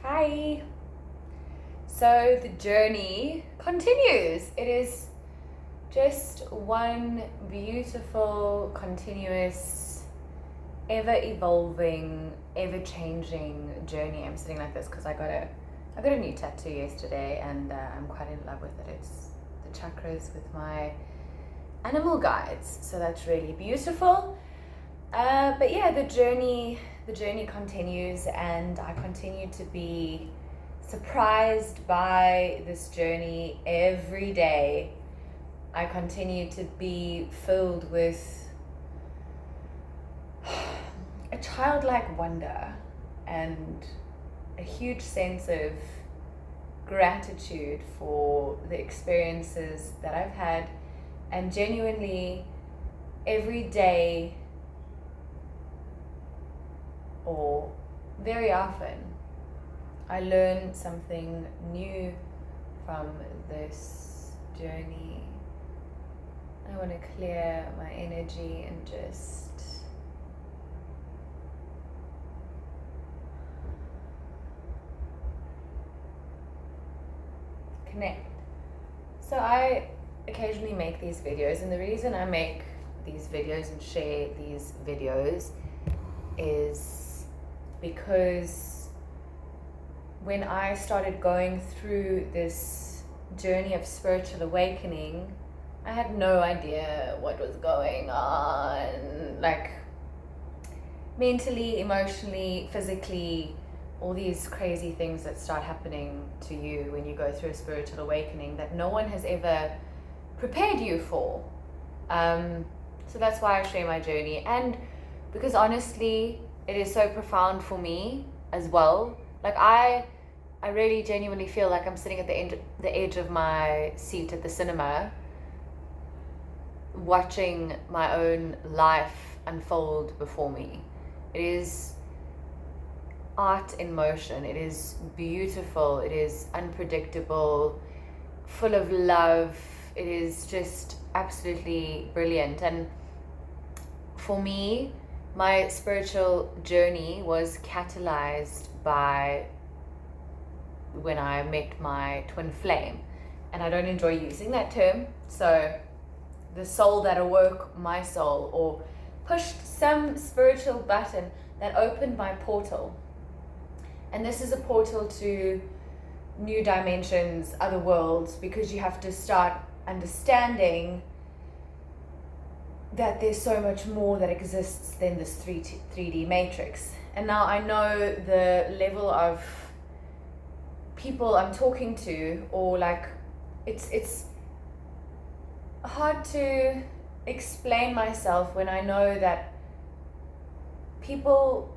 Hi. So the journey continues. It is just one beautiful, continuous, ever evolving, ever changing journey. I'm sitting like this because I got a new tattoo yesterday, and I'm quite in love with it. It's the chakras with my animal guides, so that's really beautiful. But yeah, the journey continues, and I continue to be surprised by this journey every day. I continue to be filled with a childlike wonder and a huge sense of gratitude for the experiences that I've had, and genuinely every day, or very often, I learn something new from this journey. I want to clear my energy and just connect. So I occasionally make these videos, and the reason I make these videos and share these videos is because when I started going through this journey of spiritual awakening, I had no idea what was going on, like mentally, emotionally, physically, all these crazy things that start happening to you when you go through a spiritual awakening that no one has ever prepared you for. So that's why I share my journey, and because honestly, it is so profound for me as well. Like I really genuinely feel like I'm sitting at the edge of my seat at the cinema, watching my own life unfold before me. It is art in motion. It is beautiful. It is unpredictable, full of love. It is just absolutely brilliant. And for me, my spiritual journey was catalyzed by when I met my twin flame. And I don't enjoy using that term. So the soul that awoke my soul, or pushed some spiritual button that opened my portal. And this is a portal to new dimensions, other worlds, because you have to start understanding that there's so much more that exists than this 3D matrix. And now I know the level of people I'm talking to, or like it's hard to explain myself when I know that people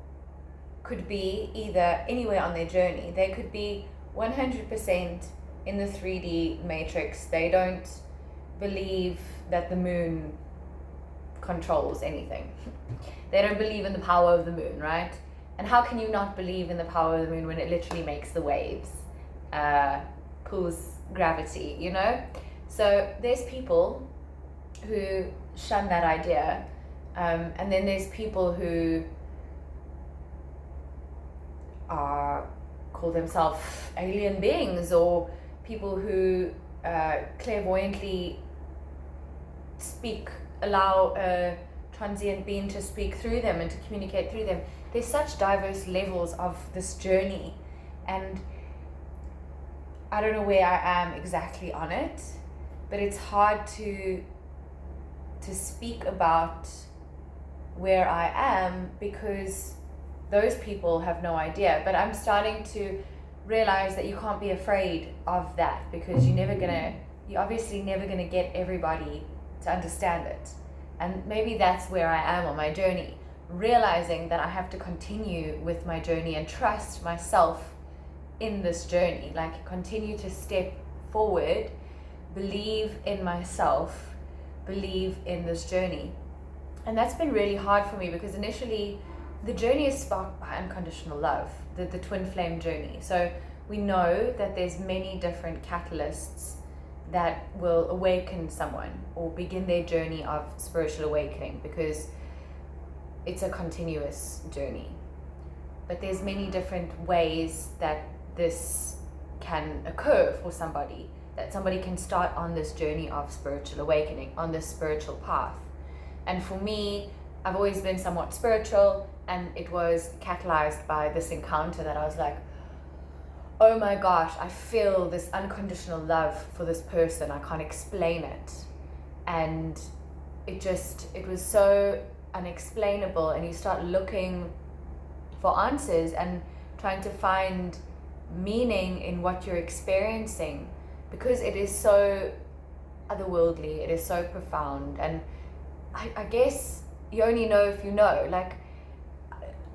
could be either anywhere on their journey. They could be 100% in the 3D matrix. They don't believe that the moon controls anything. They don't believe in the power of the moon, right? And how can you not believe in the power of the moon when it literally makes the waves, pulls gravity, you know? So there's people who shun that idea, and then there's people who call themselves alien beings, or people who clairvoyantly allow a transient being to speak through them and to communicate through them. There's such diverse levels of this journey, and I don't know where I am exactly on it, but it's hard to speak about where I am because those people have no idea. But I'm starting to realize that you can't be afraid of that, because you're obviously never gonna get everybody to understand it. And maybe that's where I am on my journey, realizing that I have to continue with my journey and trust myself in this journey, like continue to step forward, believe in myself, believe in this journey. And that's been really hard for me, because initially the journey is sparked by unconditional love, the twin flame journey. So we know that there's many different catalysts that will awaken someone or begin their journey of spiritual awakening, because it's a continuous journey. but there's many different ways that this can occur for somebody, that somebody can start on this journey of spiritual awakening, on this spiritual path. And for me, I've always been somewhat spiritual, and it was catalyzed by this encounter that I was like, oh my gosh, I feel this unconditional love for this person. I can't explain it. And it was so unexplainable, and you start looking for answers and trying to find meaning in what you're experiencing, because it is so otherworldly, it is so profound. And I guess you only know if you know. Like,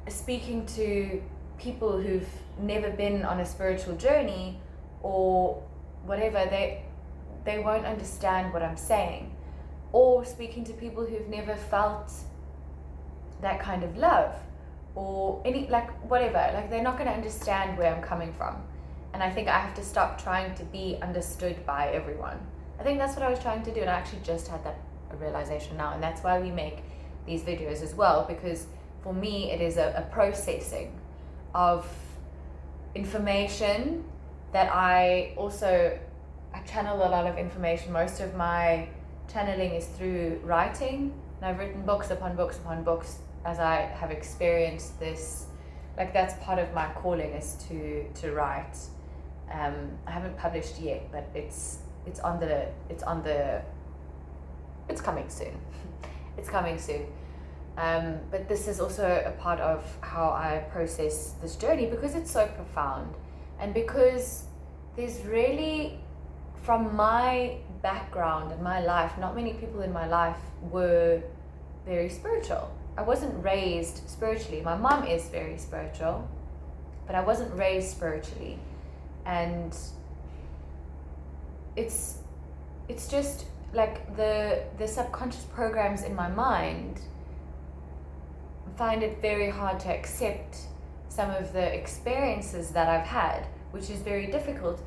speaking to people who've never been on a spiritual journey or whatever, they won't understand what I'm saying. Or speaking to people who've never felt that kind of love, or any, like, whatever, like, they're not going to understand where I'm coming from. And I think I have to stop trying to be understood by everyone. I think that's what I was trying to do, and I actually just had that realization now. And that's why we make these videos as well, because for me it is a processing of information that I channel a lot of information. Most of my channeling is through writing, and I've written books upon books upon books as I have experienced this. Like, that's part of my calling, is to write. I haven't published yet, but it's coming soon. It's coming soon. But this is also a part of how I process this journey, because it's so profound, and because there's really, from my background and my life, not many people in my life were very spiritual. I wasn't raised spiritually. My mom is very spiritual, but I wasn't raised spiritually. And it's just like the subconscious programs in my mind find it very hard to accept some of the experiences that I've had, which is very difficult,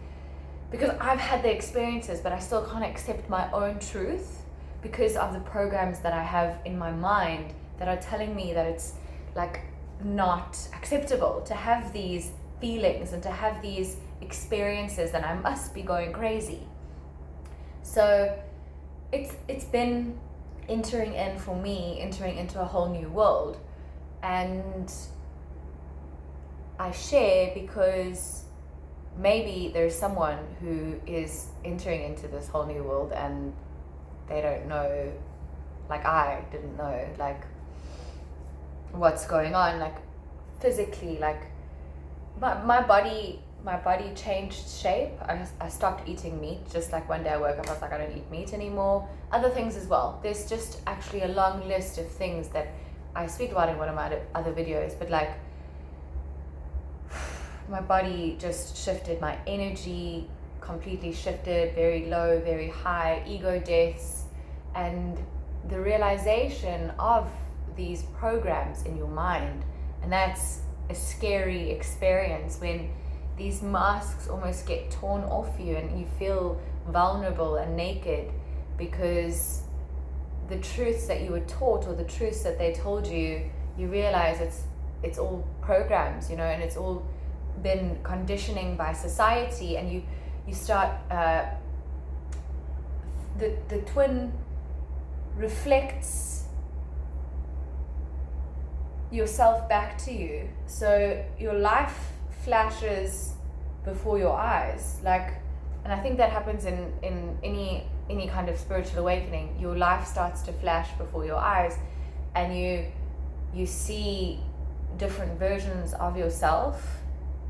because I've had the experiences, but I still can't accept my own truth because of the programs that I have in my mind that are telling me that it's like not acceptable to have these feelings and to have these experiences, and I must be going crazy. So it's been entering into a whole new world. And I share because maybe there's someone who is entering into this whole new world and they don't know, like I didn't know, like, what's going on, like, physically. Like, my body changed shape. I stopped eating meat. Just like one day I woke up, I was like, I don't eat meat anymore. Other things as well. There's just actually a long list of things that I speak about in one of my other videos, but like, my body just shifted, my energy completely shifted, very low, very high, ego deaths, and the realization of these programs in your mind. And that's a scary experience, when these masks almost get torn off you and you feel vulnerable and naked, because the truths that you were taught, or the truths that they told you, you realize it's all programs, and it's all been conditioning by society. And you start the twin reflects yourself back to you, so your life flashes before your eyes. Like, and I think that happens in any kind of spiritual awakening. Your life starts to flash before your eyes, and you see different versions of yourself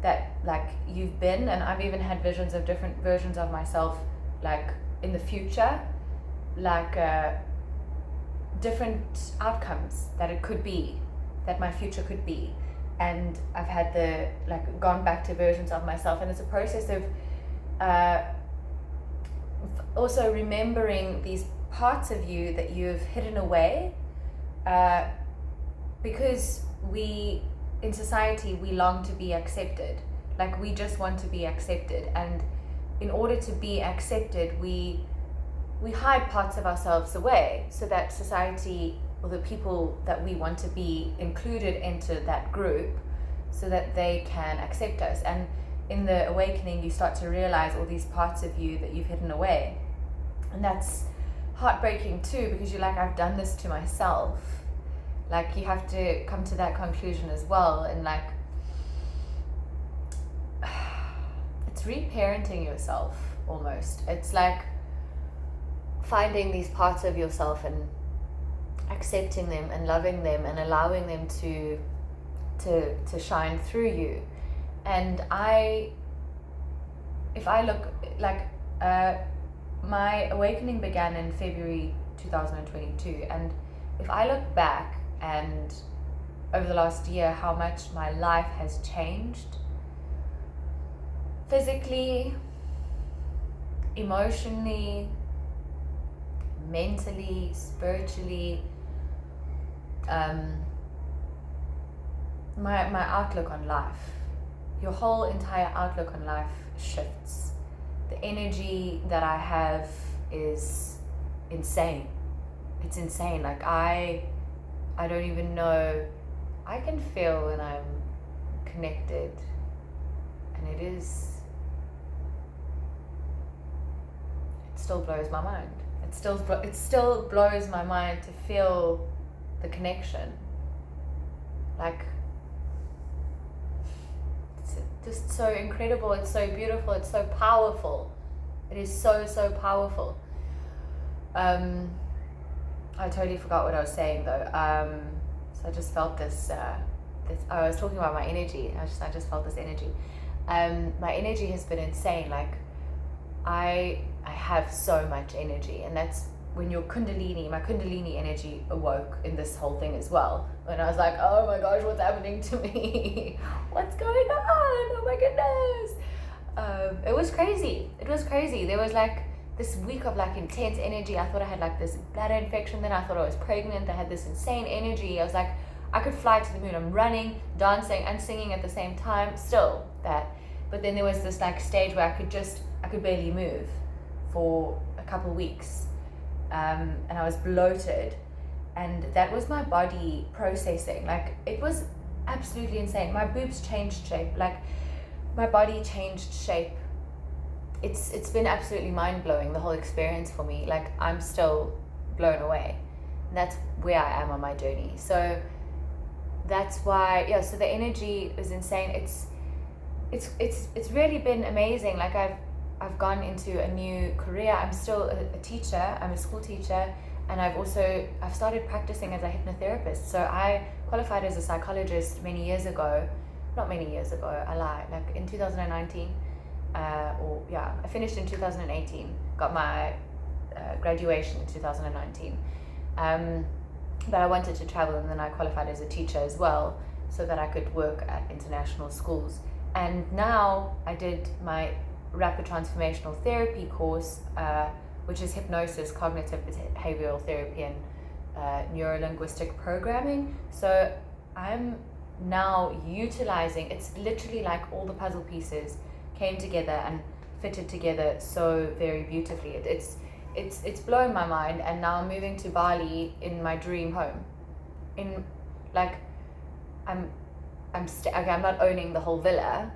that, like, you've been. And I've even had visions of different versions of myself, like, in the future, like different outcomes that it could be, that my future could be. And I've had gone back to versions of myself, and it's a process of also remembering these parts of you that you've hidden away, because in society we long to be accepted. Like, we just want to be accepted, and in order to be accepted, we hide parts of ourselves away, so that society, or the people that we want to be included into that group, so that they can accept us. And in the awakening, you start to realize all these parts of you that you've hidden away. And that's heartbreaking too, because you're like, I've done this to myself. Like, you have to come to that conclusion as well. And like, it's reparenting yourself almost. It's like finding these parts of yourself and accepting them and loving them and allowing them to shine through you. And if I look like, my awakening began in February 2022, and if I look back and over the last year how much my life has changed, physically, emotionally, mentally, spiritually, my outlook on life, your whole entire outlook on life shifts. The energy that I have is insane. It's insane. Like, I don't even know. I can feel when I'm connected, and it still blows my mind. It still blows my mind to feel the connection. Like, it's just so incredible. It's so beautiful. It's so powerful. It is so powerful. I totally forgot what I was saying though. So I just felt this. I was talking about my energy. I just felt this energy. My energy has been insane. Like, I have so much energy, and that's when my Kundalini energy awoke in this whole thing as well. When I was like, oh my gosh, what's happening to me? What's going on? Oh my goodness. It was crazy. There was like this week of like intense energy. I thought I had like this bladder infection. Then I thought I was pregnant. I had this insane energy. I was like, I could fly to the moon. I'm running, dancing, and singing at the same time. Still that. But then there was this like stage where I could barely move for a couple weeks. And I was bloated, and that was my body processing. Like, it was absolutely insane. My boobs changed shape. Like, my body changed shape. It's been absolutely mind-blowing, the whole experience for me. Like, I'm still blown away. And that's where I am on my journey. So that's why, yeah, so the energy is insane. It's really been amazing. Like, I've gone into a new career. I'm still a teacher. I'm a school teacher, and I've started practicing as a hypnotherapist. So I qualified as a psychologist many years ago. Not many years ago, I lie. Like in 2019, I finished in 2018. Got my graduation in 2019. But I wanted to travel, and then I qualified as a teacher as well, so that I could work at international schools. And now I did my rapid transformational therapy course, which is hypnosis, cognitive behavioral therapy, and neuro-linguistic programming. So I'm now utilizing, it's literally like all the puzzle pieces came together and fitted together so very beautifully. It's blown my mind. And now I'm moving to Bali in my dream home. I'm not owning the whole villa,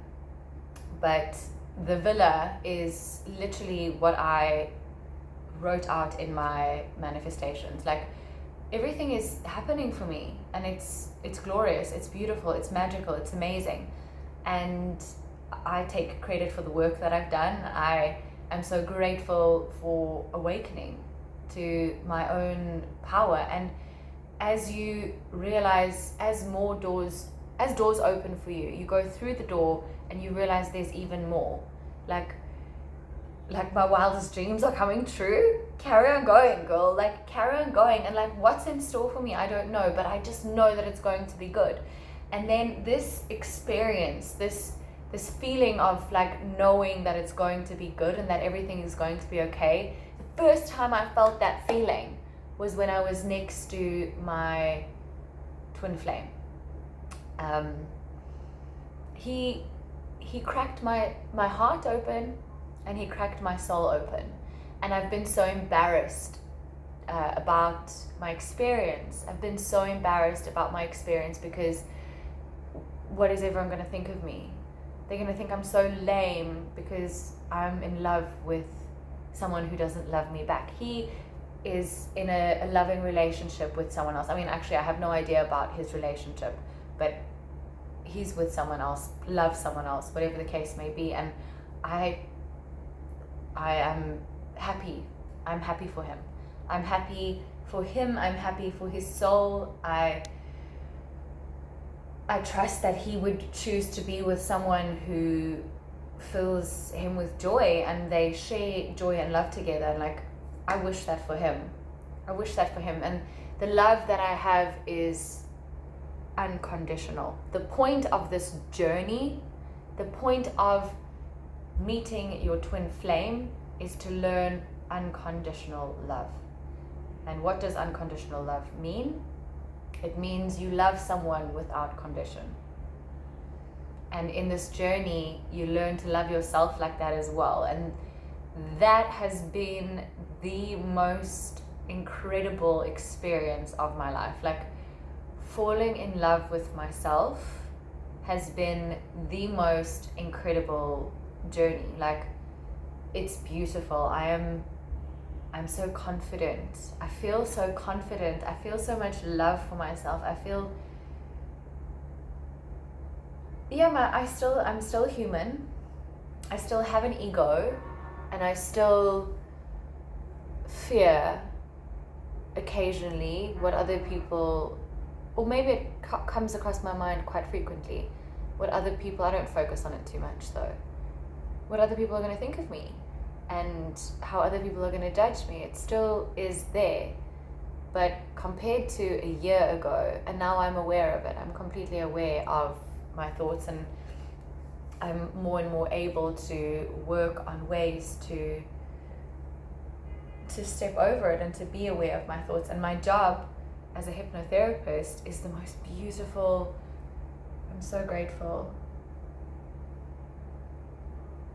but the villa is literally what I wrote out in my manifestations. Like, everything is happening for me, and it's glorious, it's beautiful, it's magical, it's amazing. And I take credit for the work that I've done. I am so grateful for awakening to my own power. And as you realize, as doors open for you, you go through the door and you realize there's even more. Like my wildest dreams are coming true. Carry on going, girl. Like, carry on going. And like, what's in store for me, I don't know, but I just know that it's going to be good. And then this experience, this feeling of like knowing that it's going to be good and that everything is going to be okay. The first time I felt that feeling was when I was next to my twin flame. He cracked my heart open, and he cracked my soul open. And I've been so embarrassed about my experience. I've been so embarrassed about my experience because what is everyone going to think of me? They're going to think I'm so lame because I'm in love with someone who doesn't love me back. He is in a loving relationship with someone else. I mean, actually, I have no idea about his relationship, but he's with someone else, loves someone else, whatever the case may be. And I am happy. I'm happy for him. I'm happy for him. I'm happy for his soul. I trust that he would choose to be with someone who fills him with joy, and they share joy and love together. And like, I wish that for him. I wish that for him. And the love that I have is unconditional. The point of this journey, the point of meeting your twin flame, is to learn unconditional love. And what does unconditional love mean? It means you love someone without condition. And in this journey, you learn to love yourself like that as well. And that has been the most incredible experience of my life. Like, falling in love with myself has been the most incredible journey. Like, it's beautiful. I'm so confident. I feel so confident. I feel so much love for myself. I feel, I'm still human. I still have an ego, and I still fear occasionally what other people, or maybe it comes across my mind quite frequently, what other people, I don't focus on it too much though, what other people are going to think of me and how other people are going to judge me. It still is there, but compared to a year ago, and now I'm aware of it, I'm completely aware of my thoughts, and I'm more and more able to work on ways to step over it and to be aware of my thoughts. And my job as a hypnotherapist is the most beautiful. I'm so grateful.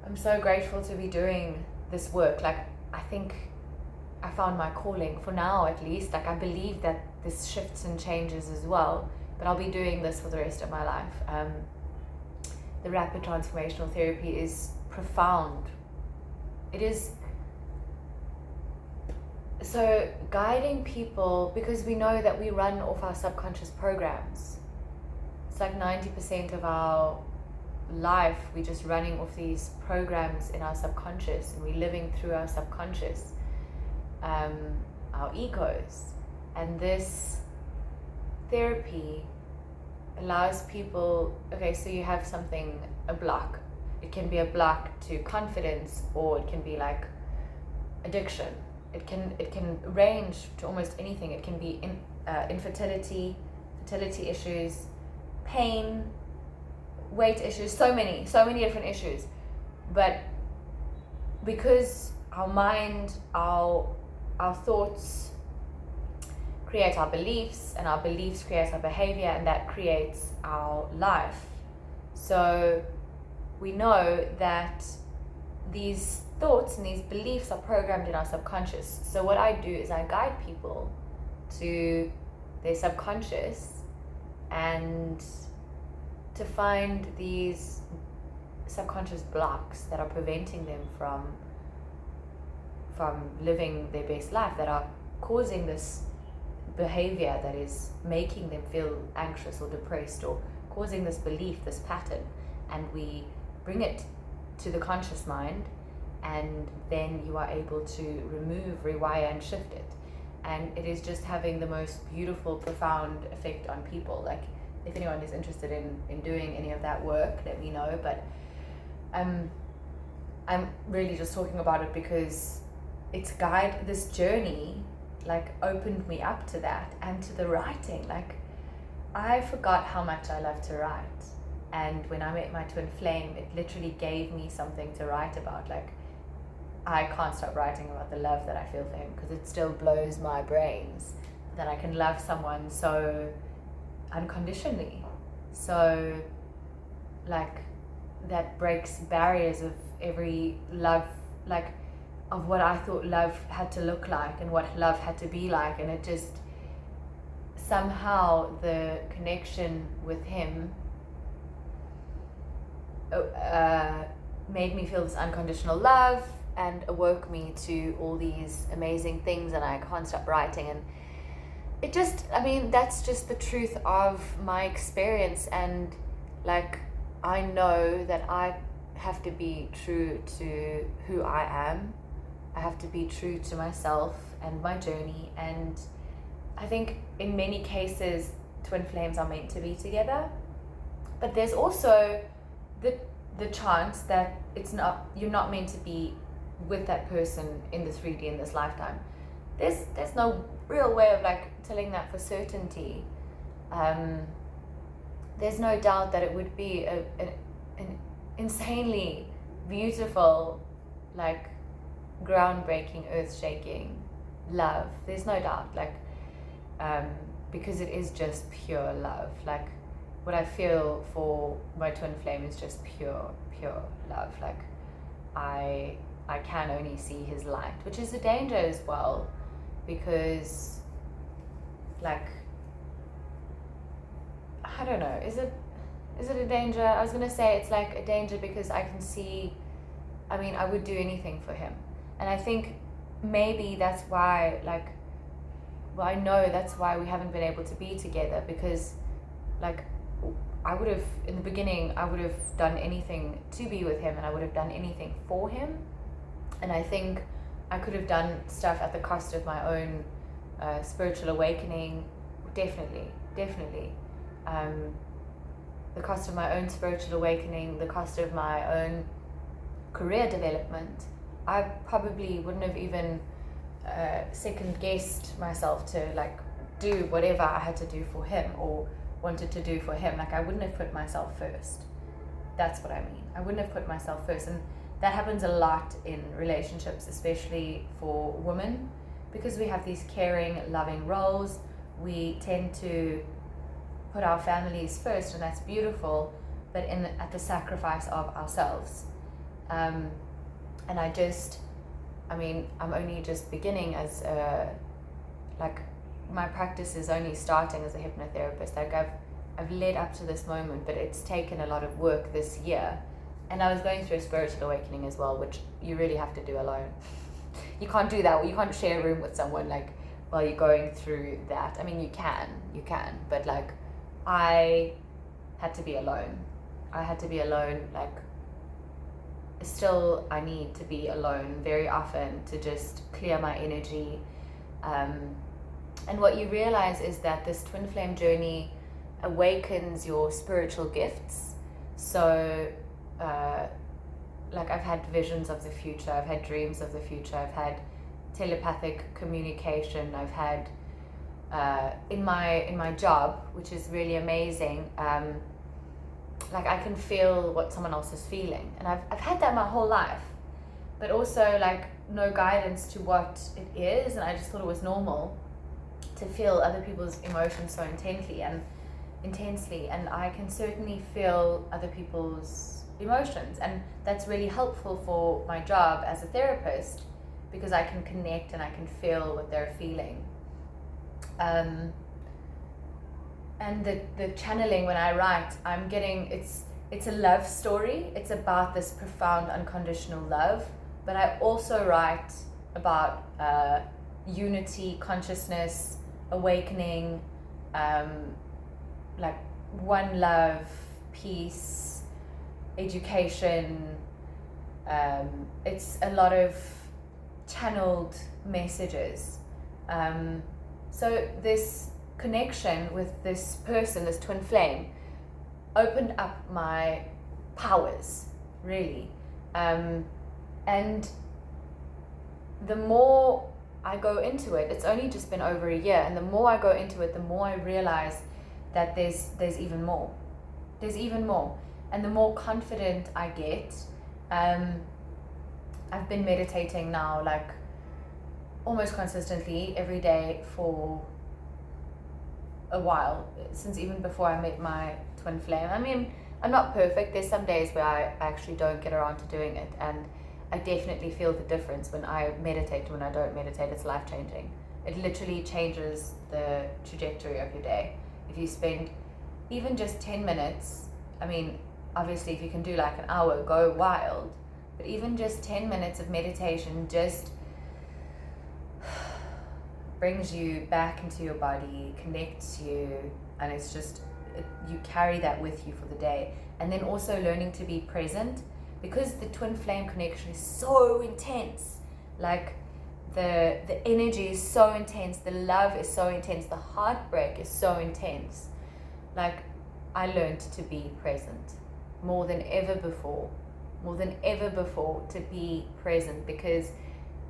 I'm so grateful to be doing this work. Like, I think I found my calling, for now at least. Like, I believe that this shifts and changes as well, but I'll be doing this for the rest of my life. The rapid transformational therapy is profound. It is. So guiding people, because we know that we run off our subconscious programs. It's like 90% of our life, we're just running off these programs in our subconscious, and we're living through our subconscious, our egos. And this therapy allows people, okay, so you have something, a block. It can be a block to confidence, or it can be like addiction. It can range to almost anything. It can be infertility, fertility issues, pain, weight issues, so many different issues. But because our mind, our thoughts create our beliefs, and our beliefs create our behavior, and that creates our life. So we know that these thoughts and these beliefs are programmed in our subconscious. So what I do is I guide people to their subconscious and to find these subconscious blocks that are preventing them from living their best life, that are causing this behavior that is making them feel anxious or depressed, or causing this belief, this pattern. And we bring it to the conscious mind, and then you are able to remove, rewire, and shift it. And it is just having the most beautiful, profound effect on people. Like, if anyone is interested in doing any of that work, let me know. But I'm really just talking about it because this journey like opened me up to that, and to the writing. Like, I forgot how much I love to write, and when I met my twin flame, it literally gave me something to write about. Like, I can't stop writing about the love that I feel for him, because it still blows my brains that I can love someone so unconditionally. So, like, that breaks barriers of every love, like, of what I thought love had to look like and what love had to be like. And it just, somehow the connection with him made me feel this unconditional love and awoke me to all these amazing things, and I can't stop writing. And it just, I mean, that's just the truth of my experience. And like, I know that I have to be true to who I am. I have to be true to myself and my journey. And I think in many cases, twin flames are meant to be together. But there's also the chance that you're not meant to be with that person in the 3D in this lifetime. There's no real way of like telling that for certainty. There's no doubt that it would be an insanely beautiful, like groundbreaking, earth-shaking love. There's no doubt, like because it is just pure love. Like what I feel for my twin flame is just pure love. Like I can only see his light, which is a danger as well, because like I don't know, is it a danger? I was gonna say it's like a danger because I can see, I mean, I would do anything for him. And I think maybe that's why, like, well, I know that's why we haven't been able to be together, because like I would have, in the beginning, I would have done anything to be with him, and I would have done anything for him. And I think I could have done stuff at the cost of my own spiritual awakening. Definitely. The cost of my own spiritual awakening, the cost of my own career development. I probably wouldn't have even second guessed myself to like do whatever I had to do for him or wanted to do for him. Like I wouldn't have put myself first. That's what I mean. I wouldn't have put myself first. And that happens a lot in relationships, especially for women, because we have these caring, loving roles. We tend to put our families first, and that's beautiful, but at the sacrifice of ourselves. And I'm only just beginning as like my practice is only starting as a hypnotherapist. Like I've led up to this moment, but it's taken a lot of work this year. And I was going through a spiritual awakening as well, which you really have to do alone. You can't do that. You can't share a room with someone like while you're going through that. I mean, you can, but like I had to be alone. Like still I need to be alone very often to just clear my energy. And what you realize is that this twin flame journey awakens your spiritual gifts. So like I've had visions of the future, I've had dreams of the future, I've had telepathic communication, I've had in my job, which is really amazing, like I can feel what someone else is feeling, and I've had that my whole life, but also like no guidance to what it is, and I just thought it was normal to feel other people's emotions so intensely, and I can certainly feel other people's emotions, and that's really helpful for my job as a therapist, because I can connect and I can feel what they're feeling. And the channeling, when I write, I'm getting, it's a love story. It's about this profound unconditional love, but I also write about unity, consciousness, awakening, like one love, peace, education. It's a lot of channeled messages. So this connection with this person, this twin flame, opened up my powers, really. And the more I go into it, it's only just been over a year, and the more I go into it, the more I realize that there's even more. There's even more. And the more confident I get, I've been meditating now, like almost consistently every day for a while, since even before I met my twin flame. I mean, I'm not perfect. There's some days where I actually don't get around to doing it, and I definitely feel the difference when I meditate and when I don't meditate. It's life-changing. It literally changes the trajectory of your day. If you spend even just 10 minutes, I mean, obviously if you can do like an hour, go wild. But even just 10 minutes of meditation just brings you back into your body, connects you, and it's just, you carry that with you for the day. And then also learning to be present, because the twin flame connection is so intense. Like the energy is so intense, the love is so intense, the heartbreak is so intense. Like, I learned to be present more than ever before, to be present, because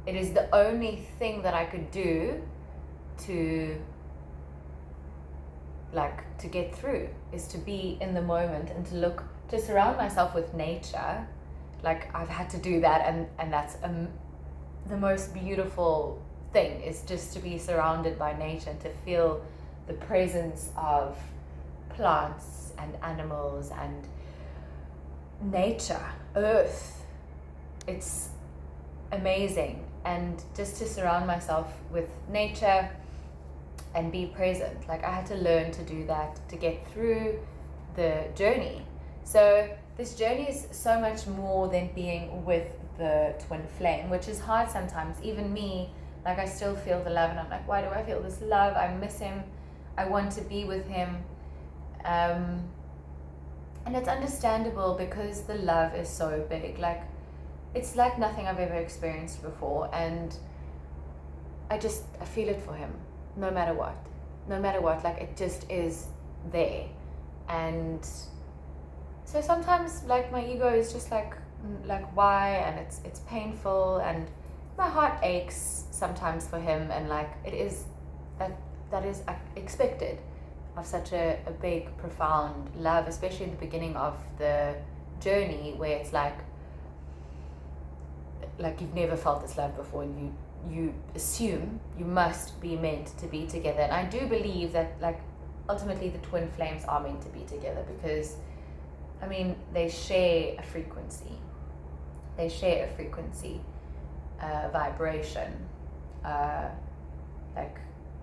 it is the only thing that I could do to get through, is to be in the moment and to surround myself with nature. Like, I've had to do that, and that's the most beautiful thing, is just to be surrounded by nature and to feel the presence of plants and animals and nature, earth. It's amazing. And just to surround myself with nature and be present. Like, I had to learn to do that to get through the journey. So this journey is so much more than being with the twin flame, which is hard sometimes. Even me, like, I still feel the love, and I'm like, why do I feel this love? I miss him. I want to be with him. And it's understandable, because the love is so big. Like, it's like nothing I've ever experienced before, and I feel it for him, no matter what, like, it just is there. And so sometimes, like, my ego is just like why, and it's painful, and my heart aches sometimes for him, and like, it is that is expected of such a big, profound love, especially in the beginning of the journey, where it's like you've never felt this love before, and you assume you must be meant to be together. And I do believe that, like, ultimately the twin flames are meant to be together, because I mean, they share a frequency, vibration, like,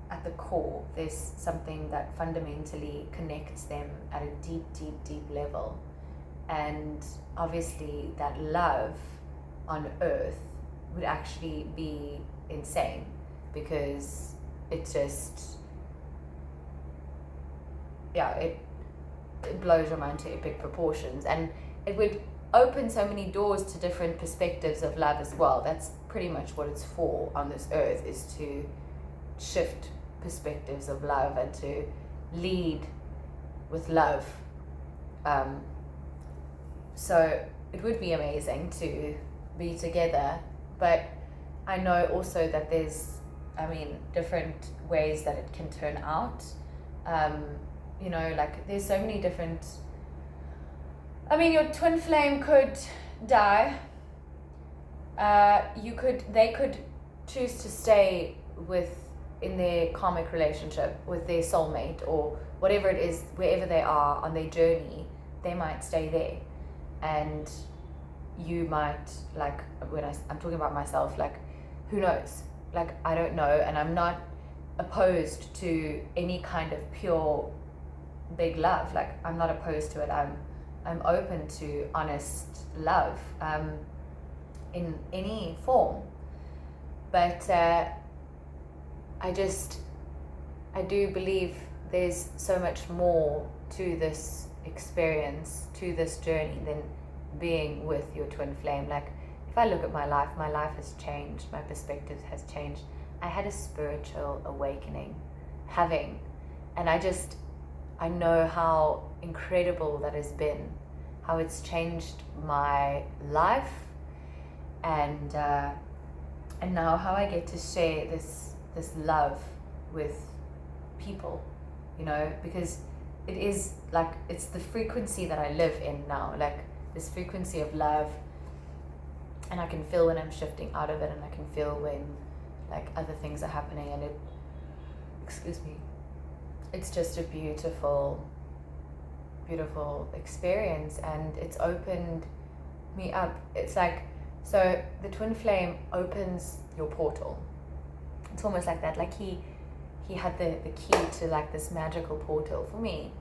at the core there's something that fundamentally connects them at a deep, deep, deep level. And obviously that love on earth would actually be insane, because it just, it blows your mind to epic proportions, and it would open so many doors to different perspectives of love as well. That's pretty much what it's for on this earth, is to shift perspectives of love and to lead with love. So it would be amazing to be together, but I know also that there's, different ways that it can turn out. Like, there's so many different, your twin flame could die. They could choose to stay in their karmic relationship with their soulmate, or whatever it is, wherever they are on their journey, they might stay there. And you might, like, when I'm talking about myself, like, who knows? Like, I don't know, and I'm not opposed to any kind of pure big love. Like, I'm not opposed to it. I'm open to honest love, in any form. But I do believe there's so much more to this experience, to this journey, than being with your twin flame. Like, if I look at my life has changed, my perspective has changed. I had a spiritual awakening, and I know how incredible that has been, how it's changed my life, and now how I get to share this love with people, because it is like, it's the frequency that I live in now, like this frequency of love. And I can feel when I'm shifting out of it, and I can feel when, like, other things are happening, and it's just a beautiful, beautiful experience, and it's opened me up. It's like, so the twin flame opens your portal. It's almost like that, like he had the key to, like, this magical portal for me,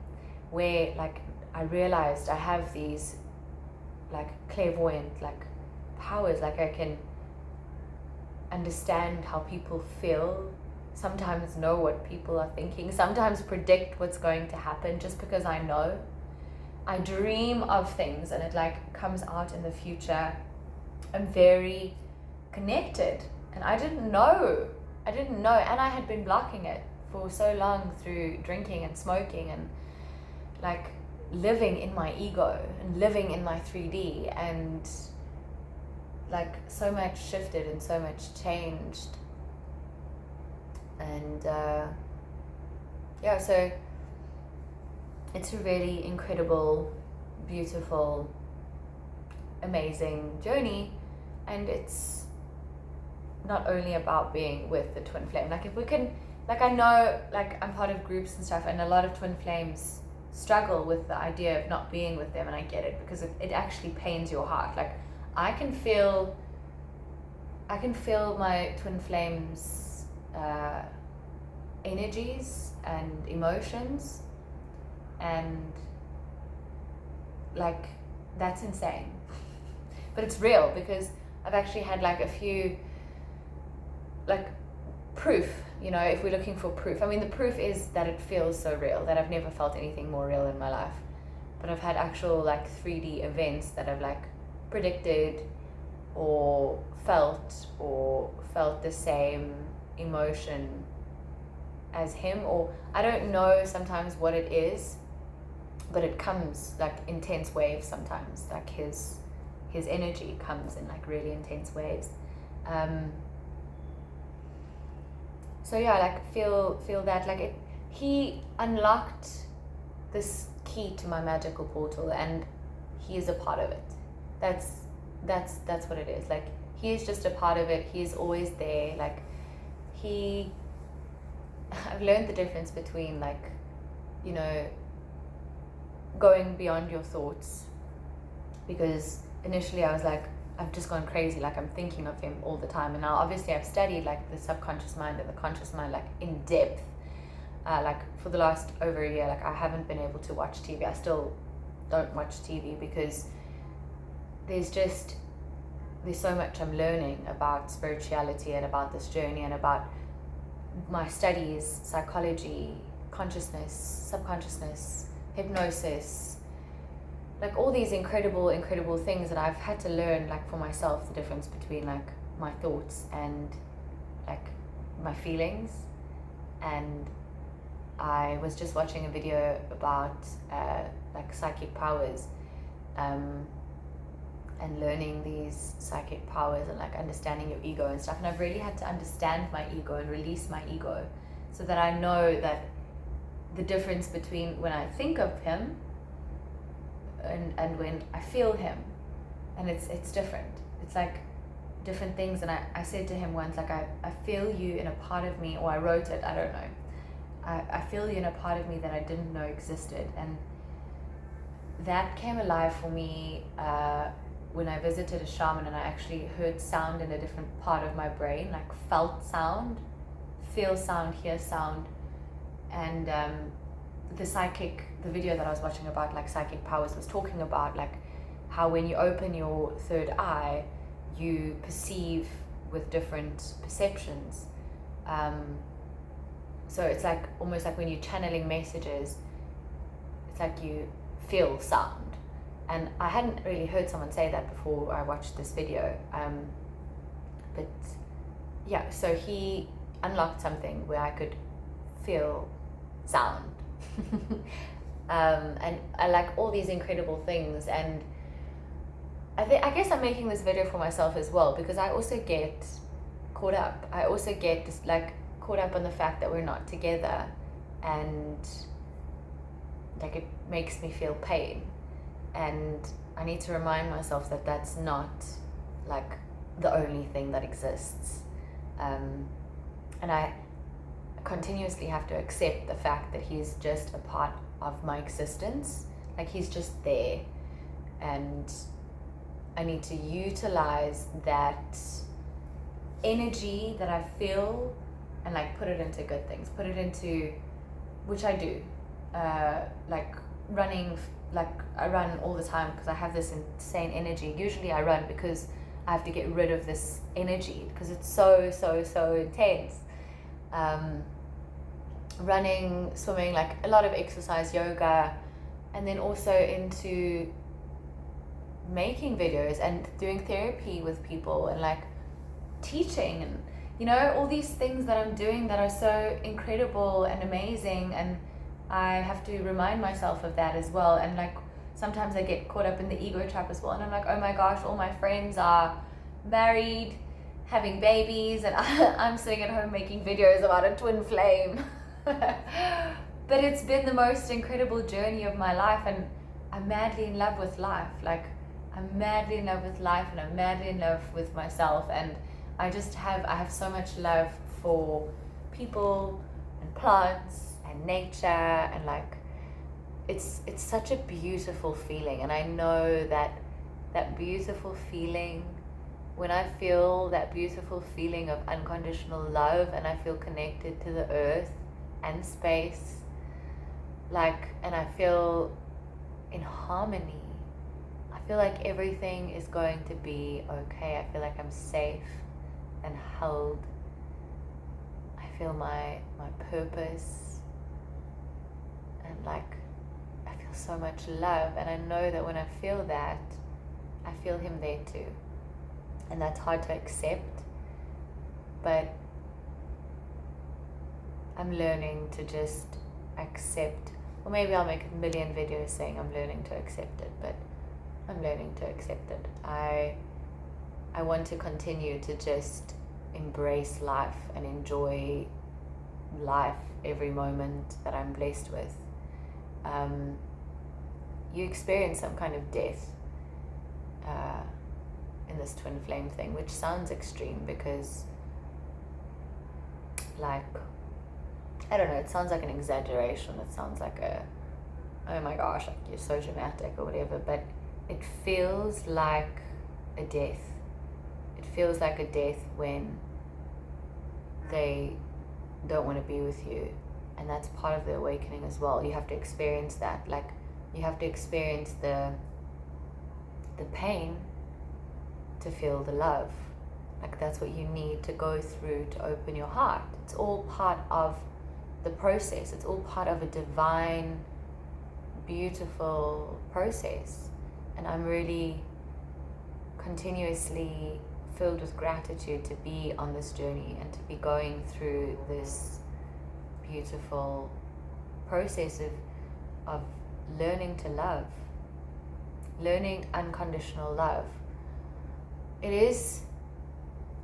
where, like, I realized I have these like clairvoyant like powers, like I can understand how people feel, sometimes know what people are thinking, sometimes predict what's going to happen just because I know. I dream of things and it like comes out in the future. I'm very connected, and I didn't know, and I had been blocking it for so long through drinking and smoking and like living in my ego and living in my 3D, and like so much shifted and so much changed. And so it's a really incredible, beautiful, amazing journey. And it's not only about being with the twin flame. Like if we can, like I know, like I'm part of groups and stuff, and a lot of twin flames struggle with the idea of not being with them, and I get it, because it actually pains your heart. Like I can feel my twin flames energies and emotions, and like that's insane. But it's real, because I've actually had like a few like proof, you know, if we're looking for proof. I mean, the proof is that it feels so real, that I've never felt anything more real in my life. But I've had actual like 3D events that I've like predicted or felt the same emotion as him, or I don't know sometimes what it is, but it comes like intense waves sometimes. Like his energy comes in like really intense waves. So yeah, like feel that like he unlocked this key to my magical portal, and he is a part of it. That's what it is. Like he is just a part of it. He is always there. Like I've learned the difference between like, you know, going beyond your thoughts, because initially I was like, I've just gone crazy, like I'm thinking of him all the time. And now obviously I've studied like the subconscious mind and the conscious mind like in depth, like for the last over a year. Like I haven't been able to watch TV. I still don't watch TV because there's so much I'm learning about spirituality and about this journey and about my studies, psychology, consciousness, subconsciousness, hypnosis, like all these incredible things that I've had to learn like for myself, the difference between like my thoughts and like my feelings. And I was just watching a video about like psychic powers, and learning these psychic powers and like understanding your ego and stuff. And I've really had to understand my ego and release my ego, so that I know that the difference between when I think of him and when I feel him, and it's different. It's like different things. And I said to him once, like I feel you in a part of me, or I wrote it, I don't know, I feel you in a part of me that I didn't know existed. And that came alive for me when I visited a shaman, and I actually heard sound in a different part of my brain, like felt sound, feel sound, hear sound. And the video that I was watching about like psychic powers was talking about like how when you open your third eye, you perceive with different perceptions. So it's like almost like when you're channeling messages, it's like you feel sound. And I hadn't really heard someone say that before I watched this video. But yeah, so he unlocked something where I could feel sound. And I like all these incredible things. And I guess I'm making this video for myself as well, because I also get caught up. I also get just like caught up on the fact that we're not together, and like it makes me feel pain. And I need to remind myself that that's not like the only thing that exists. And I continuously have to accept the fact that he's just a part of my existence. Like he's just there, and I need to utilize that energy that I feel and like put it into good things, put it into, which I do, like running like I run all the time because I have this insane energy. Usually I run because I have to get rid of this energy because it's so intense. Running, swimming, like a lot of exercise, yoga, and then also into making videos and doing therapy with people and like teaching and, you know, all these things that I'm doing that are so incredible and amazing, and I have to remind myself of that as well. And like sometimes I get caught up in the ego trap as well, and I'm like, oh my gosh, all my friends are married, having babies, and I'm sitting at home making videos about a twin flame. But it's been the most incredible journey of my life, and I'm madly in love with life. Like I'm madly in love with life, and I'm madly in love with myself, and I have so much love for people and plants and nature, and like it's such a beautiful feeling. And I know that beautiful feeling, when I feel that beautiful feeling of unconditional love and I feel connected to the earth and space, like, and I feel in harmony, I feel like everything is going to be okay. I feel like I'm safe and held. I feel my purpose, and like I feel so much love, and I know that when I feel that, I feel him there too. And that's hard to accept, but I'm learning to just accept, or maybe I'll make a million videos saying I'm learning to accept it, but I'm learning to accept it. I want to continue to just embrace life and enjoy life every moment that I'm blessed with. You experience some kind of death in this twin flame thing, which sounds extreme because, like, I don't know, it sounds like an exaggeration. It sounds like oh my gosh, like you're so dramatic or whatever, but it feels like a death. It feels like a death when they don't want to be with you, and that's part of the awakening as well. You have to experience that. Like, you have to experience the pain to feel the love. Like, that's what you need to go through to open your heart. It's all part of the process. It's all part of a divine, beautiful process. And I'm really continuously filled with gratitude to be on this journey and to be going through this beautiful process of learning to love, learning unconditional love. It is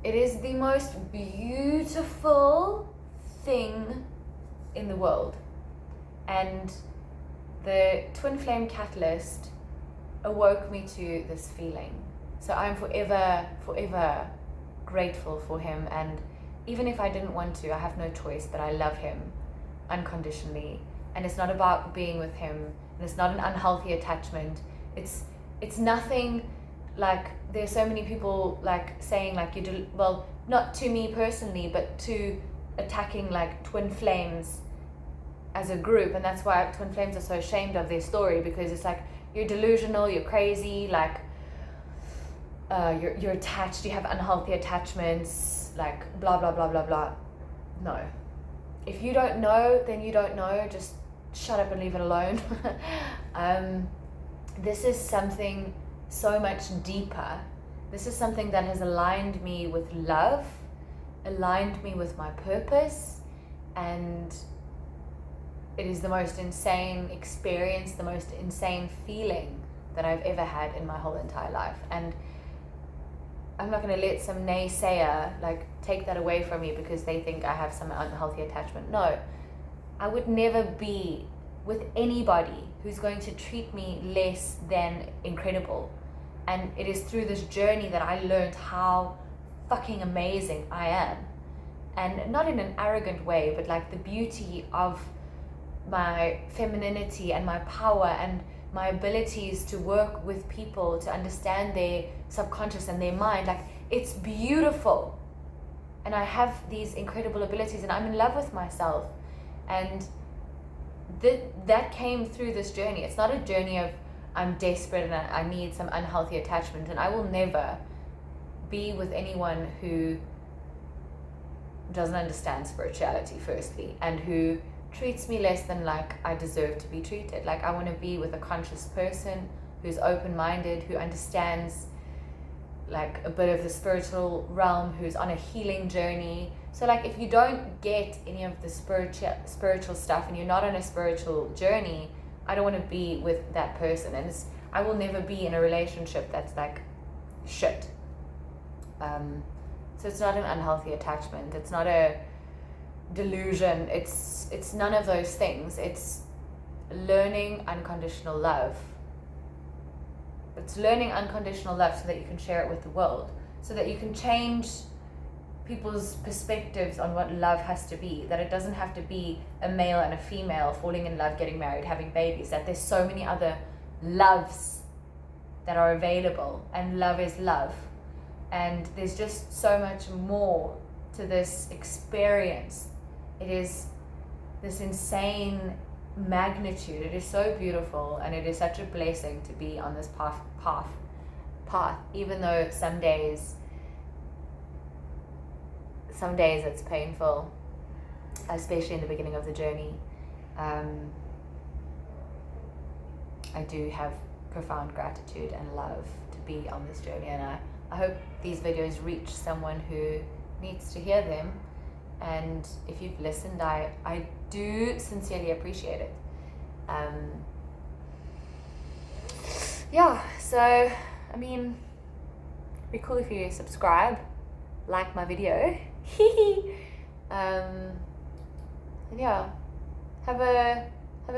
the most beautiful thing in the world. And the twin flame catalyst awoke me to this feeling. So I'm forever grateful for him. And even if I didn't want to, I have no choice, but I love him unconditionally. And it's not about being with him, and it's not an unhealthy attachment. It's nothing. Like, there's so many people like saying like well, not to me personally, but to attacking like twin flames as a group. And that's why twin flames are so ashamed of their story, because it's like, you're delusional, you're crazy, like you're attached, you have unhealthy attachments, like blah blah blah blah blah. No, if you don't know, then you don't know. Just shut up and leave it alone. This is something so much deeper. This is something that has aligned me with love, aligned me with my purpose, and it is the most insane experience, the most insane feeling that I've ever had in my whole entire life. And I'm not going to let some naysayer like take that away from me because they think I have some unhealthy attachment. No, I would never be with anybody who's going to treat me less than incredible. And it is through this journey that I learned how fucking amazing I am. And not in an arrogant way, but like the beauty of my femininity and my power and my abilities to work with people, to understand their subconscious and their mind. Like, it's beautiful. And I have these incredible abilities, and I'm in love with myself. And that came through this journey. It's not a journey of I'm desperate and I need some unhealthy attachment, and I will never be with anyone who doesn't understand spirituality, firstly, and who treats me less than like I deserve to be treated. Like, I want to be with a conscious person who's open-minded, who understands like a bit of the spiritual realm, who's on a healing journey. So like, if you don't get any of the spiritual stuff and you're not on a spiritual journey, I don't want to be with that person. And I will never be in a relationship that's like shit. So it's not an unhealthy attachment. It's not a delusion. It's none of those things. It's learning unconditional love. It's learning unconditional love so that you can share it with the world, so that you can change people's perspectives on what love has to be, that it doesn't have to be a male and a female falling in love, getting married, having babies, that there's so many other loves that are available, and love is love. And there's just so much more to this experience. It is this insane magnitude. It is so beautiful, and it is such a blessing to be on this path, even though some days it's painful, especially in the beginning of the journey. I do have profound gratitude and love to be on this journey, and I hope these videos reach someone who needs to hear them. And if you've listened, I do sincerely appreciate it. So I mean, it'd be cool if you subscribe, like my video. And yeah, have a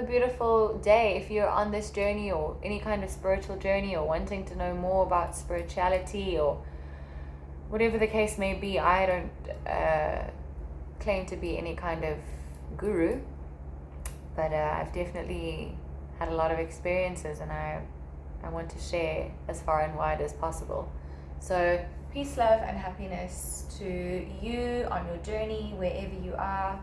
beautiful day. If you're on this journey, or any kind of spiritual journey, or wanting to know more about spirituality, or whatever the case may be, I don't claim to be any kind of guru, but I've definitely had a lot of experiences, and I want to share as far and wide as possible. So peace, love, and happiness to you on your journey, wherever you are.